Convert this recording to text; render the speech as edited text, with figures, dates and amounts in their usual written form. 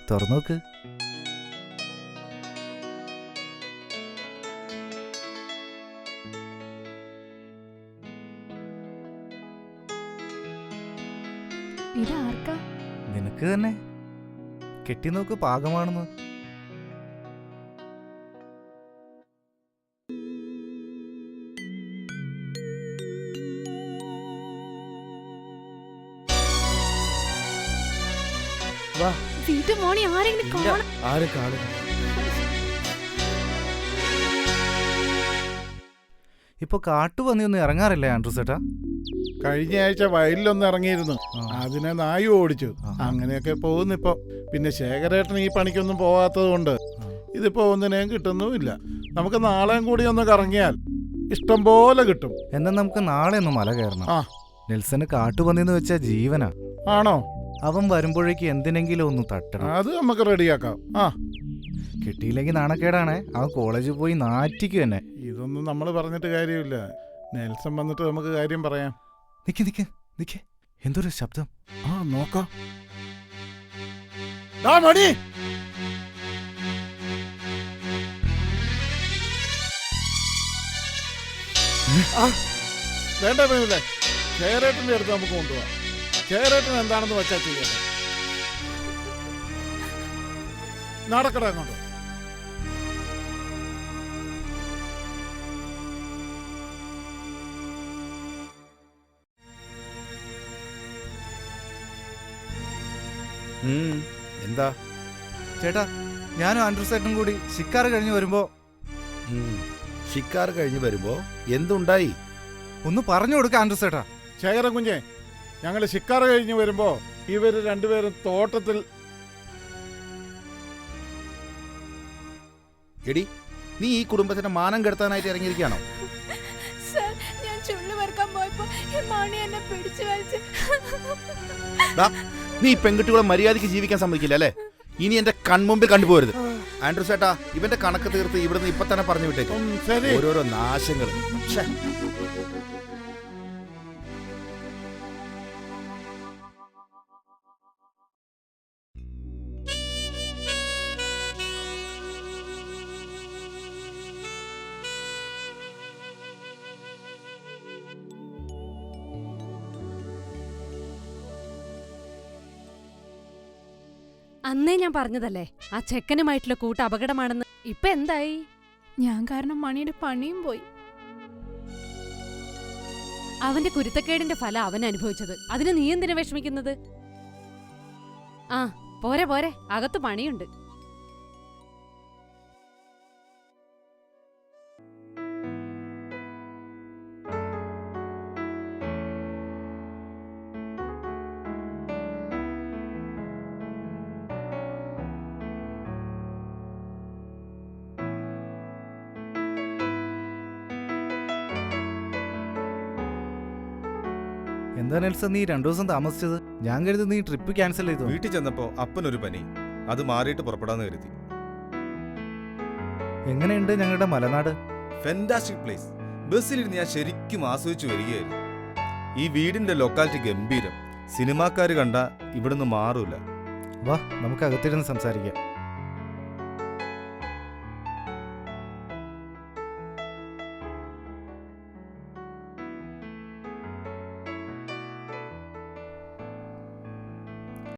തുറന്നോക്ക്. നിനക്ക് തന്നെ. കെട്ടി നോക്ക് പാകമാണെന്ന്. ആരും കാണും. ഇപ്പൊ കാട്ടുപന്നിയൊന്നും ഇറങ്ങാറില്ലേ ആൻഡ്രൂസ് ചേട്ടാ? കഴിഞ്ഞ ആഴ്ച വയലിലൊന്നും ഇറങ്ങിയിരുന്നു. അതിനെ നായി ഓടിച്ചു. അങ്ങനെയൊക്കെ പോകുന്നിപ്പോ. പിന്നെ ശേഖരേട്ടൻ ഈ പണിക്കൊന്നും പോകാത്തത് കൊണ്ട് ഇതിപ്പോ ഒന്നിനെയും കിട്ടുന്നുമില്ല. നമുക്ക് നാളെയും കൂടി ഒന്ന് കറങ്ങിയാൽ ഇഷ്ടം പോലെ കിട്ടും. എന്നാ നമുക്ക് നാളെ ഒന്ന് മല കയറണം. നെൽസന് കാട്ടുപന്നിന്ന് വെച്ചാ ജീവനാ. ആണോ? അവൻ വരുമ്പോഴേക്ക് എന്തിനെങ്കിലും ഒന്ന് തട്ടണം. അത് നമുക്ക് റെഡിയാക്കാം. കിട്ടിയില്ലെങ്കിൽ നാണക്കേടാണേ. അവൻ കോളേജിൽ പോയി നാറ്റിക്കും എന്നെ. ഇതൊന്നും നമ്മൾ പറഞ്ഞിട്ട് കാര്യമില്ല. നെൽസൺ വന്നിട്ട് നമുക്ക് കാര്യം പറയാം. നിക്ക് നിക്ക് നിക്ക്, എന്തൊരു ശബ്ദം. നോക്കാം. മണി, വേണ്ട വേണ്ടേ, ചേരേട്ടന്റെ അടുത്ത് നമുക്ക് കൊണ്ടുപോവാം. ചേരേട്ടൻ എന്താണെന്ന് വെച്ചാൽ ചെയ്യട്ടെ. നടക്കട അങ്ങോട്ട്. എന്താ ചേട്ടാ? ഞാനും ആൻഡ്രൂസ് ചേട്ടനും കൂടി ഷിക്കാർ കഴിഞ്ഞ് വരുമ്പോ എന്തുണ്ടായി ഒന്ന് പറഞ്ഞു കൊടുക്ക ആൻഡ്രൂസ് ചേട്ടാ. ശേഖരൻ കുഞ്ഞെ, ഞങ്ങള് ഷിക്കാർ കഴിഞ്ഞ് വരുമ്പോ ഇവര് രണ്ടുപേരും തോട്ടത്തിൽ. എടി, നീ ഈ കുടുംബത്തിന്റെ മാനം കെടുത്താനായിട്ട് ഇറങ്ങിയിരിക്കുകയാണോ? നീ പെൺകുട്ടികളെ മര്യാദയ്ക്ക് ജീവിക്കാൻ സമ്മതിക്കില്ല അല്ലേ? ഇനി എന്റെ കൺമുമ്പിൽ കണ്ടുപോരുത്. ആൻഡ്രൂസ് ചേട്ടാ, ഇവന്റെ കണക്ക് തീർത്ത് ഇവിടുന്ന് ഇപ്പൊ തന്നെ പറഞ്ഞു വിട്ടേക്കും. ഓരോരോ നാശങ്ങൾ. അന്നേ ഞാൻ പറഞ്ഞതല്ലേ ആ ചെക്കനുമായിട്ടുള്ള കൂട്ട് അപകടമാണെന്ന്. ഇപ്പൊ എന്തായി? ഞാൻ കാരണം മണിയുടെ പണിയും പോയി. അവന്റെ കുരുത്തക്കേടിന്റെ ഫലം അവൻ അനുഭവിച്ചത്. അതിന് നീ എന്തിനാ വിഷമിക്കുന്നത്? പോരെ പോരെ, അകത്ത് പണിയുണ്ട്. എന്താ നെൽസൺ നീ 2 ദിവസം താമസിച്ചത്? ഞാൻ കരുതി നീ ട്രിപ്പ് ക്യാൻസൽ ചെയ്തു. വീട്ടിൽ ചെന്നപ്പോ അപ്പനൊരു പനി, അത് മാറിയിട്ട് പുറപ്പെടാന്ന് കരുതി. എങ്ങനെയുണ്ട് ഞങ്ങളുടെ മലനാട്? Fantastic place. ബസ്സിലിരുന്ന് ഞാൻ ശരിക്കും ആസ്വദിച്ചു വരികയായിരുന്നു. ഈ വീടിന്റെ ലൊക്കാലിറ്റി ഗംഭീരം. സിനിമാക്കാര് കണ്ട ഇവിടുന്ന് മാറൂല. വാ, നമുക്ക് അകത്തിരുന്ന് സംസാരിക്കാം.